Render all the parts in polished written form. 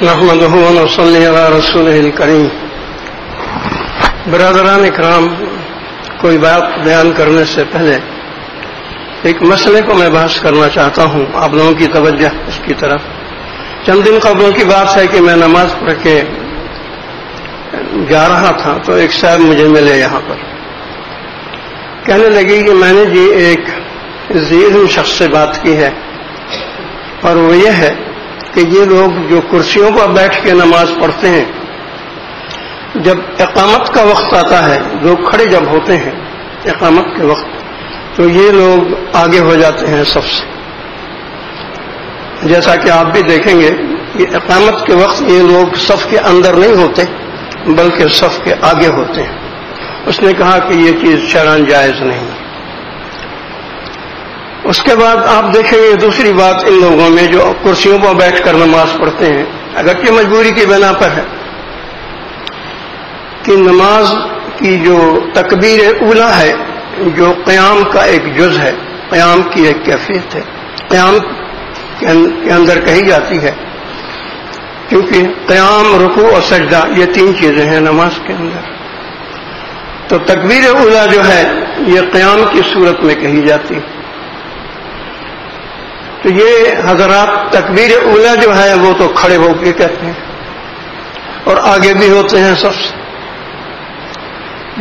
نحمده ونصلي على رسوله الكريم. برادران اکرام، کوئی بات بیان کرنے سے پہلے ایک مسئلے کو میں بحث کرنا چاہتا ہوں، آپ لوگوں کی توجہ اس کی طرف. چند دن قبل کی بات ہے کہ میں نماز پڑھ کے جا رہا تھا تو ایک صاحب مجھے ملے یہاں پر. کہنے لگی کہ میں نے جی ایک ذہین شخص سے بات کی ہے، اور وہ یہ ہے کہ یہ لوگ جو کرسیوں پر بیٹھ کے نماز پڑھتے ہیں، جب اقامت کا وقت آتا ہے، لوگ کھڑے جب ہوتے ہیں اقامت کے وقت، تو یہ لوگ آگے ہو جاتے ہیں صف سے. جیسا کہ آپ بھی دیکھیں گے کہ اقامت کے وقت یہ لوگ صف کے اندر نہیں ہوتے بلکہ صف کے آگے ہوتے ہیں. اس نے کہا کہ یہ چیز شرعاً جائز نہیں. اس کے بعد آپ دیکھیں گے دوسری بات ان لوگوں میں جو کرسیوں پر بیٹھ کر نماز پڑھتے ہیں، اگرچہ مجبوری کی بنا پر ہے، کہ نماز کی جو تکبیر اولیٰ ہے، جو قیام کا ایک جز ہے، قیام کی ایک کیفیت ہے، قیام کے اندر کہی جاتی ہے، کیونکہ قیام، رکوع اور سجدہ یہ تین چیزیں ہیں نماز کے اندر. تو تکبیر اولیٰ جو ہے یہ قیام کی صورت میں کہی جاتی ہے. تو یہ حضرات تکبیر اولیٰ جو ہے وہ تو کھڑے ہو کے کہتے ہیں اور آگے بھی ہوتے ہیں سب سے.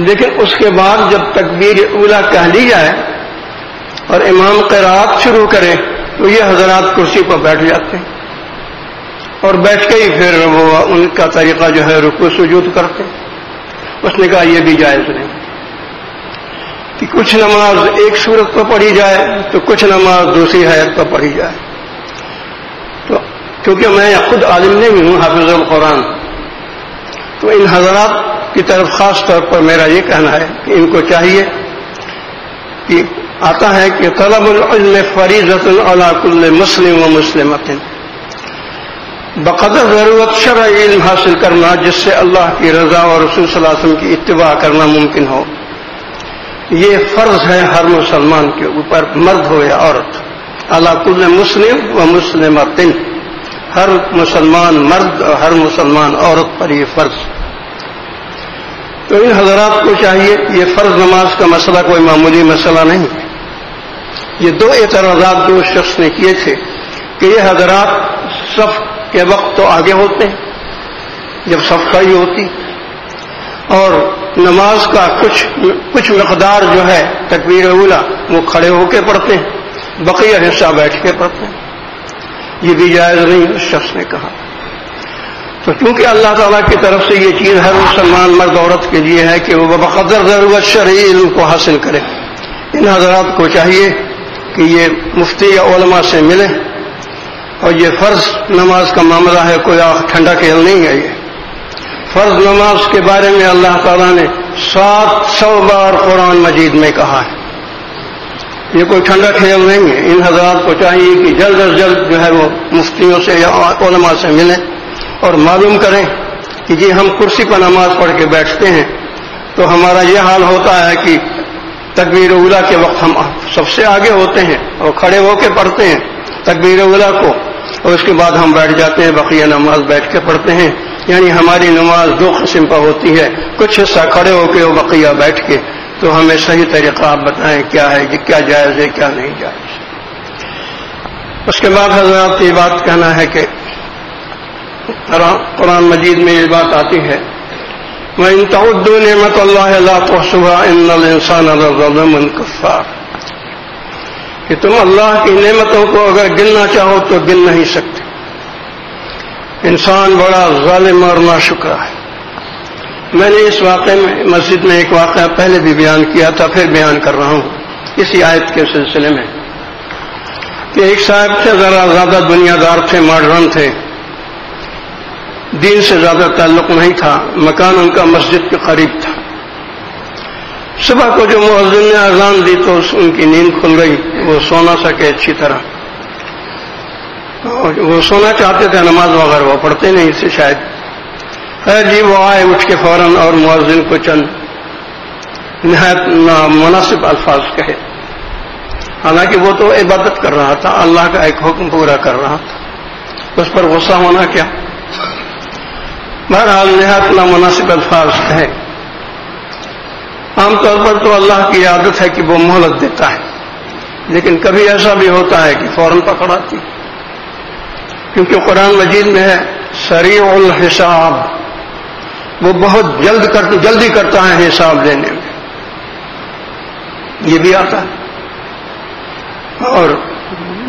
لیکن اس کے بعد جب تکبیر اولیٰ کہہ لی جائے اور امام قرات شروع کرے تو یہ حضرات کرسی پر بیٹھ جاتے ہیں اور بیٹھ کے ہی پھر وہ ان کا طریقہ جو ہے رکوع سجود کرتے ہیں. اس نے کہا یہ بھی جائز نہیں کہ کچھ نماز ایک صورت پر پڑھی جائے تو کچھ نماز دوسری حیت پر پڑھی جائے. تو کیونکہ میں خود عالم نہیں ہوں، حافظ القرآن، تو ان حضرات کی طرف خاص طور پر میرا یہ کہنا ہے کہ ان کو چاہیے کہ آتا ہے کہ طلب العلم فریضۃ علی کل مسلم و مسلمۃ، بقدر ضرورت شرعی علم حاصل کرنا جس سے اللہ کی رضا اور رسول صلی اللہ علیہ وسلم کی اتباع کرنا ممکن ہو، یہ فرض ہے ہر مسلمان کے اوپر، مرد ہو یا عورت. علی کل مسلم و مسلمۃ، ہر مسلمان مرد اور ہر مسلمان عورت پر یہ فرض. تو ان حضرات کو چاہیے، یہ فرض نماز کا مسئلہ کوئی معمولی مسئلہ نہیں ہے. یہ دو اعتراضات جو اس شخص نے کیے تھے کہ یہ حضرات صف کے وقت تو آگے ہوتے ہیں جب صف کھڑی ہوتی، اور نماز کا کچھ مقدار جو ہے تکبیر اولیٰ وہ کھڑے ہو کے پڑھتے ہیں، بقیہ حصہ بیٹھ کے پڑھتے ہیں. یہ بھی جائز نہیں اس شخص نے کہا. تو کیونکہ اللہ تعالیٰ کی طرف سے یہ چیز ہر مسلمان مرد عورت کے لیے ہے کہ وہ بقدر ضرورت شرعی علم کو حاصل کرے. ان حضرات کو چاہیے کہ یہ مفتی یا علماء سے ملیں، اور یہ فرض نماز کا معاملہ ہے، کوئی ٹھنڈا کھیل نہیں ہے. یہ فرض نماز کے بارے میں اللہ تعالیٰ نے 700 بار قرآن مجید میں کہا ہے. یہ کوئی ٹھنڈا کھیل نہیں ہے. ان حضرات کو چاہیے کہ جلد از جلد جو ہے وہ مفتیوں سے یا علماء سے ملیں اور معلوم کریں کہ جی ہم کرسی پر نماز پڑھ کے بیٹھتے ہیں تو ہمارا یہ حال ہوتا ہے کہ تکبیر اولیٰ کے وقت ہم سب سے آگے ہوتے ہیں اور کھڑے ہو کے پڑھتے ہیں تکبیر اولیٰ کو، اور اس کے بعد ہم بیٹھ جاتے ہیں، بقیہ نماز بیٹھ کے پڑھتے ہیں. یعنی ہماری نماز دو قسم پر ہوتی ہے، کچھ حصہ کھڑے ہو کے اور بقیہ بیٹھ کے. تو ہمیں صحیح طریقہ آپ بتائیں کیا ہے، کیا جائز ہے کیا نہیں جائز. اس کے بعد حضرات یہ بات کہنا ہے کہ قرآن مجید میں یہ بات آتی ہے وَإِن تَعُدُّوا نِعْمَتَ اللَّهِ لَا تُحْصُوهَا إِنَّ الْإِنسَانَ لَظَلُومٌ كَفَّارٌ، کہ تم اللہ کی نعمتوں کو اگر گننا چاہو تو گن نہیں سکتے. انسان بڑا ظالم اور ناشکرا ہے. میں نے اس واقعے میں مسجد میں ایک واقعہ پہلے بھی بیان کیا تھا، پھر بیان کر رہا ہوں اسی آیت کے سلسلے میں، کہ ایک صاحب تھے، ذرا زیادہ دنیا دار تھے، ماڈرن تھے، دین سے زیادہ تعلق نہیں تھا. مکان ان کا مسجد کے قریب تھا. صبح کو جو مؤذن نے اذان دی تو ان کی نیند کھل گئی، وہ سو نہ سکے اچھی طرح. وہ سونا چاہتے تھے، نماز وغیرہ وہ پڑھتے نہیں تھے شاید. خیر جی وہ آئے اٹھ کے فوراً اور مؤذن کو چند نہایت نامناسب الفاظ کہے. حالانکہ وہ تو عبادت کر رہا تھا، اللہ کا ایک حکم پورا کر رہا تھا. اس پر غصہ ہونا کیا. بہرحال نہایت نامناسب الفاظ ہیں. عام طور پر تو اللہ کی عادت ہے کہ وہ مہلت دیتا ہے، لیکن کبھی ایسا بھی ہوتا ہے کہ فوراً پکڑاتی، کیونکہ قرآن مجید میں ہے سریع الحساب، وہ بہت جلدی کرتا ہے حساب لینے میں. یہ بھی آتا ہے، اور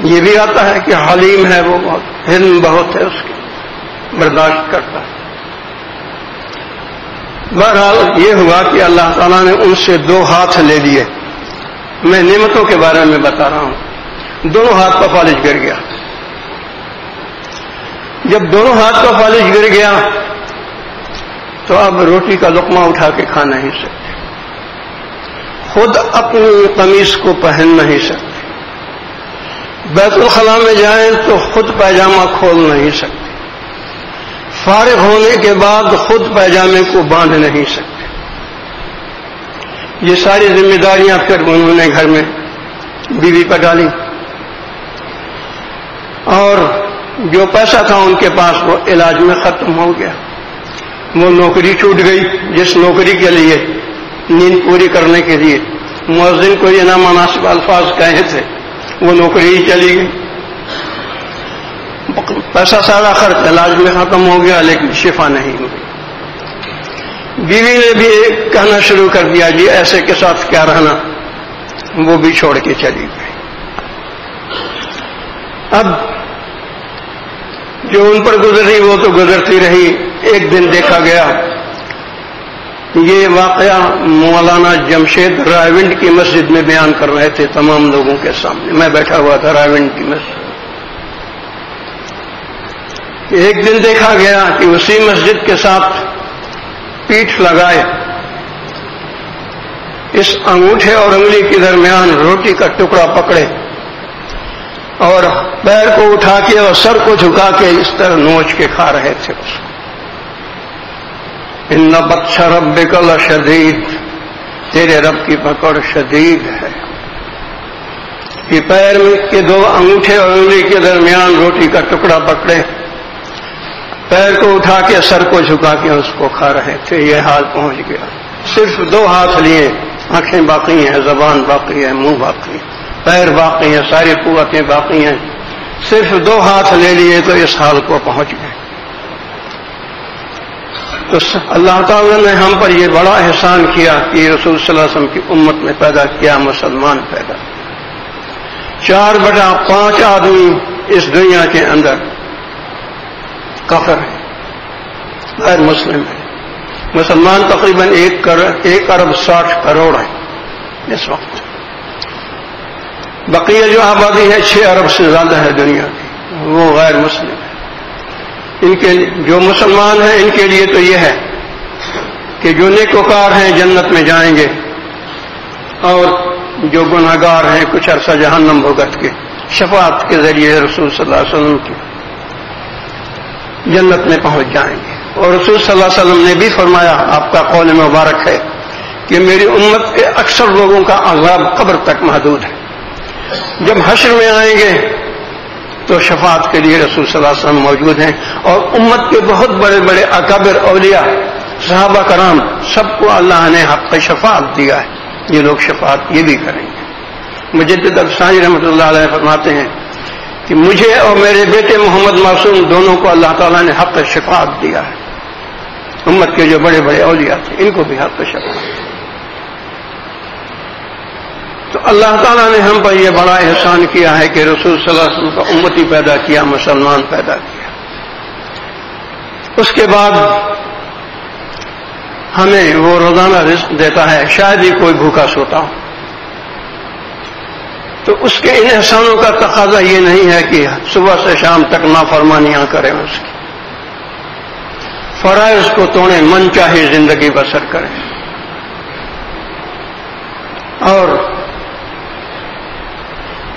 یہ بھی آتا ہے کہ حلیم ہے، وہ بہت حلم بہت ہے، اس کی برداشت کرتا ہے. بہرحال یہ ہوا کہ اللہ تعالیٰ نے ان سے 2 ہاتھ لے لیے. میں نعمتوں کے بارے میں بتا رہا ہوں. دونوں ہاتھ کا فالج گر گیا. جب دونوں ہاتھ کا فالج گر گیا تو اب روٹی کا لقمہ اٹھا کے کھا نہیں سکتے، خود اپنی قمیص کو پہن نہیں سکتے، بیت الخلاء میں جائیں تو خود پیجامہ کھول نہیں سکتے، فارغ ہونے کے بعد خود پیجامے کو باندھ نہیں سکتے. یہ ساری ذمہ داریاں پھر انہوں نے گھر میں بیوی پر ڈالی، اور جو پیسہ تھا ان کے پاس وہ علاج میں ختم ہو گیا. وہ نوکری چھوٹ گئی جس نوکری کے لیے نیند پوری کرنے کے لیے مؤذن کو یہ نامناسب الفاظ کہے تھے، وہ نوکری ہی چلی گئی. پیسہ سارا خرچ علاج میں ختم ہو گیا، لیکن شفا نہیں ہوئی. بیوی نے بھی کہنا شروع کر دیا جی ایسے کے ساتھ کیا رہنا، وہ بھی چھوڑ کے چلی گئی. اب جو ان پر گزری وہ تو گزرتی رہی. ایک دن دیکھا گیا، یہ واقعہ مولانا جمشید رائے کی مسجد میں بیان کر رہے تھے تمام لوگوں کے سامنے. میں بیٹھا ہوا تھا رائے کی مسجد. ایک دن دیکھا گیا کہ اسی مسجد کے ساتھ پیٹھ لگائے اس انگوٹھے اور انگلی کے درمیان روٹی کا ٹکڑا پکڑے اور پیر کو اٹھا کے اور سر کو جھکا کے اس طرح نوچ کے کھا رہے تھے. اس کو ان بطش ربک لشدید، تیرے رب کی پکڑ شدید ہے. کہ پیر کے 2 انگوٹھے اور انگلی کے درمیان روٹی کا ٹکڑا پکڑے، پیر کو اٹھا کے سر کو جھکا کے اس کو کھا رہے تھے. یہ حال پہنچ گیا. صرف 2 ہاتھ لیے، آنکھیں باقی ہیں، زبان باقی ہے، منہ باقی ہے، پیر باقی ہیں، ساری قوتیں باقی ہیں. صرف 2 ہاتھ لے لیے تو اس حال کو پہنچ گئے. تو اللہ تعالیٰ نے ہم پر یہ بڑا احسان کیا کہ رسول صلی اللہ علیہ وسلم کی امت میں پیدا کیا، مسلمان پیدا. 4/5 آدمی اس دنیا کے اندر کافر ہے، غیر مسلم ہے. مسلمان تقریباً 1 ارب 60 کروڑ ہے اس وقت. بقیہ جو آبادی ہے 6 ارب سے زیادہ ہے دنیا کی، وہ غیر مسلم ہے. ان کے جو مسلمان ہیں ان کے لیے تو یہ ہے کہ جو نیکوکار ہیں جنت میں جائیں گے، اور جو گناہگار ہیں کچھ عرصہ جہنم بھگت کے شفاعت کے ذریعے رسول صلی اللہ علیہ وسلم کی جنت میں پہنچ جائیں گے. اور رسول صلی اللہ علیہ وسلم نے بھی فرمایا، آپ کا قول مبارک ہے کہ میری امت کے اکثر لوگوں کا عذاب قبر تک محدود ہے. جب حشر میں آئیں گے تو شفاعت کے لیے رسول صلی اللہ علیہ وسلم موجود ہیں، اور امت کے بہت بڑے بڑے اکابر اولیاء صحابہ کرام سب کو اللہ نے حق شفاعت دیا ہے. یہ لوگ شفاعت یہ بھی کریں گے. مجدد افسانی رحمۃ اللہ علیہ فرماتے ہیں کہ مجھے اور میرے بیٹے محمد معصوم دونوں کو اللہ تعالیٰ نے حق شفاعت دیا ہے. امت کے جو بڑے بڑے اولیاء تھے ان کو بھی حق شفاعت. تو اللہ تعالیٰ نے ہم پر یہ بڑا احسان کیا ہے کہ رسول صلی اللہ علیہ وسلم کا امتی پیدا کیا، مسلمان پیدا کیا. اس کے بعد ہمیں وہ روزانہ رزق دیتا ہے. شاید ہی کوئی بھوکا سوتا ہو تو اس کے ان احسانوں کا تقاضا یہ نہیں ہے کہ صبح سے شام تک نافرمانیاں کریں، اس کی فرائض کو توڑیں، من چاہے زندگی بسر کریں. اور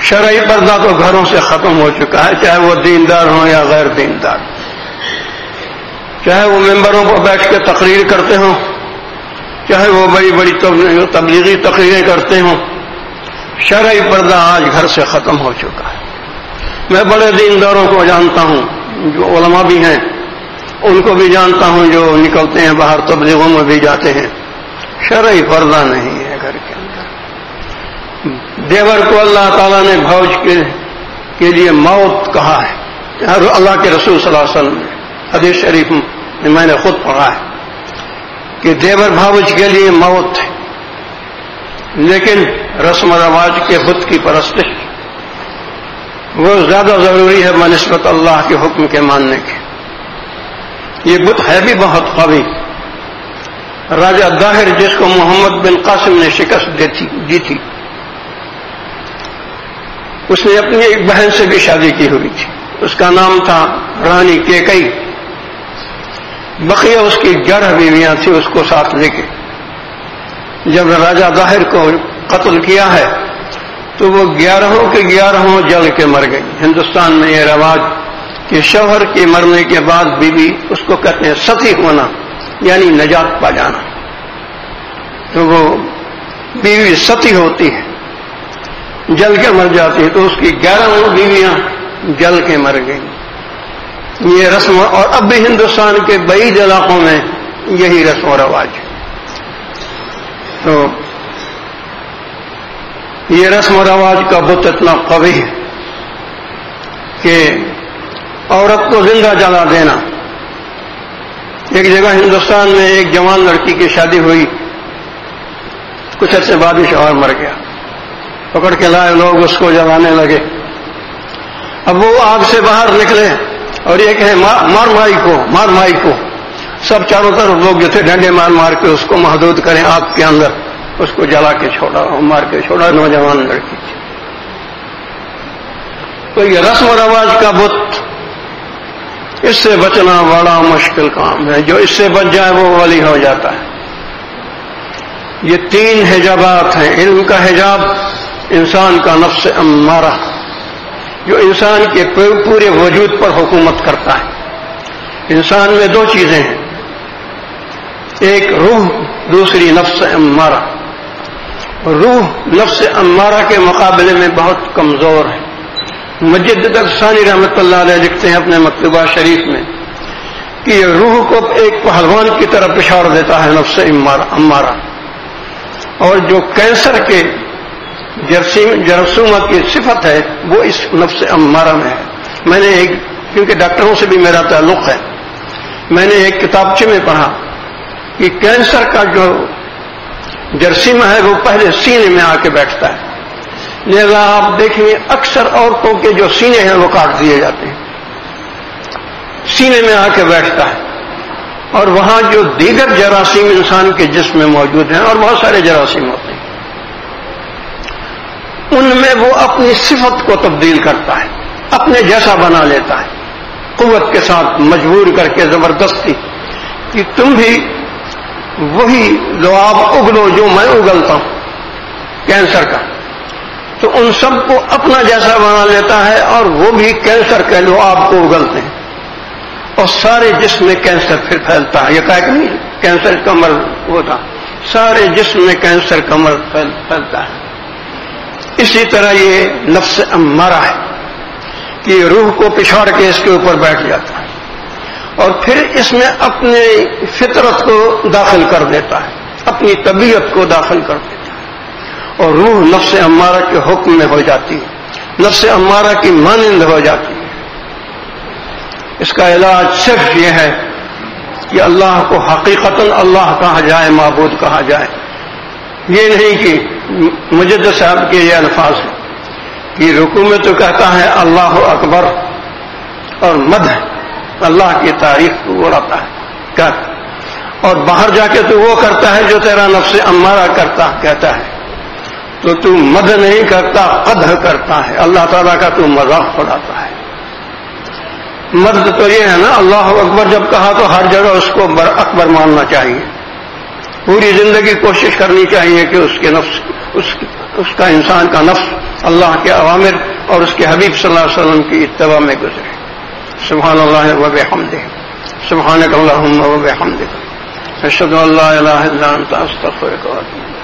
شرعی پردہ تو گھروں سے ختم ہو چکا ہے، چاہے وہ دیندار ہوں یا غیر دیندار، چاہے وہ ممبروں پر بیٹھ کے تقریر کرتے ہوں، چاہے وہ بڑی بڑی تبلیغی تقریریں کرتے ہوں. شرعی پردہ آج گھر سے ختم ہو چکا ہے. میں بڑے دینداروں کو جانتا ہوں جو علماء بھی ہیں، ان کو بھی جانتا ہوں جو نکلتے ہیں باہر تبلیغوں میں بھی جاتے ہیں، شرعی پردہ نہیں ہے گھر کے اندر۔ دیور کو اللہ تعالیٰ نے بھوج کے لیے موت کہا ہے، اللہ کے رسول صلی اللہ علیہ وسلم نے حدیث شریف میں میں نے خود پڑھا ہے کہ دیور بھاوج کے لیے موت ہے، لیکن رسم و رواج کے بت کی پرستش وہ زیادہ ضروری ہے بنسبت اللہ کے حکم کے ماننے کے۔ یہ بت ہے بھی بہت قوی۔ راجہ داہر جس کو محمد بن قاسم نے شکست دی تھی، اس نے اپنی ایک بہن سے بھی شادی کی ہوئی تھی، اس کا نام تھا رانی کیکئی۔ بقیہ اس کی 11 بیویاں تھیں اس کو ساتھ لے کے۔ جب راجہ داہر کو قتل کیا ہے تو وہ 11 کے 11 جل کے مر گئی۔ ہندوستان میں یہ رواج کہ شوہر کے مرنے کے بعد بیوی، اس کو کہتے ہیں ستی ہونا، یعنی نجات پا جانا، تو وہ بیوی ستی ہوتی ہے، جل کے مر جاتی ہے، تو اس کی 11 بیویاں جل کے مر گئی۔ یہ رسم، اور اب بھی ہندوستان کے بعید علاقوں میں یہی رسم و رواج ہے۔ تو یہ رسم و رواج کا بت اتنا قوی ہے کہ عورت کو زندہ جلا دینا۔ ایک جگہ ہندوستان میں ایک جوان لڑکی کی شادی ہوئی، کچھ عرصے بعد ہی شوہر مر گیا، پکڑ کے لائے لوگ، اس کو جلانے لگے۔ اب وہ آگ سے باہر نکلے اور یہ کہے مار مائی کو، سب چاروں طرف لوگ جو تھے ڈنڈے مار مار کے اس کو محدود کریں آگ کے اندر، اس کو جلا کے چھوڑا، مار کے چھوڑا، نوجوان لڑکی تھی۔ تو یہ رسم و رواج کا بت، اس سے بچنا بڑا مشکل کام ہے۔ جو اس سے بچ جائے وہ ولی ہو جاتا ہے۔ یہ 3 حجابات ہیں۔ علم کا حجاب انسان کا نفس امارہ، جو انسان کے پورے وجود پر حکومت کرتا ہے۔ انسان میں 2 چیزیں ہیں، ایک روح، دوسری نفس امارہ۔ روح نفس امارہ کے مقابلے میں بہت کمزور ہے۔ مجدد ثانی رحمۃ اللہ علیہ لکھتے ہیں اپنے مکتوبہ شریف میں کہ یہ روح کو ایک پہلوان کی طرف پچھاڑ دیتا ہے نفس امارہ، اور جو کینسر کے جراثیم کی صفت ہے وہ اس نفس امارہ میں ہے۔ میں نے کیونکہ ڈاکٹروں سے بھی میرا تعلق ہے، میں نے ایک کتابچے میں پڑھا کہ کینسر کا جو جراثیم ہے وہ پہلے سینے میں آ کے بیٹھتا ہے، لہذا آپ دیکھیں اکثر عورتوں کے جو سینے ہیں وہ کاٹ دیے جاتے ہیں، سینے میں آ کے بیٹھتا ہے، اور وہاں جو دیگر جراثیم انسان کے جسم میں موجود ہیں، اور بہت سارے جراثیم ہوتے ہیں، ان میں وہ اپنی صفت کو تبدیل کرتا ہے، اپنے جیسا بنا لیتا ہے، قوت کے ساتھ مجبور کر کے زبردستی کہ تم بھی وہی لعاب اگلو جو میں اگلتا ہوں کینسر کا، تو ان سب کو اپنا جیسا بنا لیتا ہے، اور وہ بھی کینسر کے لعاب کو اگلتے ہیں، اور سارے جسم میں کینسر پھر پھیلتا ہے۔ یہ کہا کہ نہیں کینسر کا مرض ہوتا، سارے جسم میں کینسر کا مرض پھیلتا ہے۔ اسی طرح یہ نفس امارہ ہے کہ روح کو پچھاڑ کے اس کے اوپر بیٹھ جاتا ہے، اور پھر اس میں اپنے فطرت کو داخل کر دیتا ہے، اپنی طبیعت کو داخل کر دیتا ہے، اور روح نفس امارہ کے حکم میں ہو جاتی ہے، نفس امارہ کی مانند ہو جاتی ہے۔ اس کا علاج صرف یہ ہے کہ اللہ کو حقیقتاً اللہ کہا جائے، معبود کہا جائے۔ یہ نہیں کہ مجدد صاحب کے یہ الفاظ ہیں کہ رکوع میں تو کہتا ہے اللہ اکبر، اور مدح اللہ کی تعریف کو اڑاتا ہے، اور باہر جا کے تو وہ کرتا ہے جو تیرا نفس امارہ کہتا ہے، تو مدح نہیں کرتا، قدح کرتا ہے، اللہ تعالیٰ کا تو مذاق اڑاتا ہے۔ مدح تو یہ ہے نا، اللہ اکبر جب کہا تو ہر جگہ اس کو اکبر ماننا چاہیے، پوری زندگی کوشش کرنی چاہیے کہ اس کے نفس، اس کا انسان کا نفس اللہ کے اوامر اور اس کے حبیب صلی اللہ علیہ وسلم کی اتباع میں گزرے۔ سبحان اللہ و بحمدہ، سبحانک اللہم و بحمدک، اشہد ان لا الہ الا انت، استغفرک و اتوب الیک۔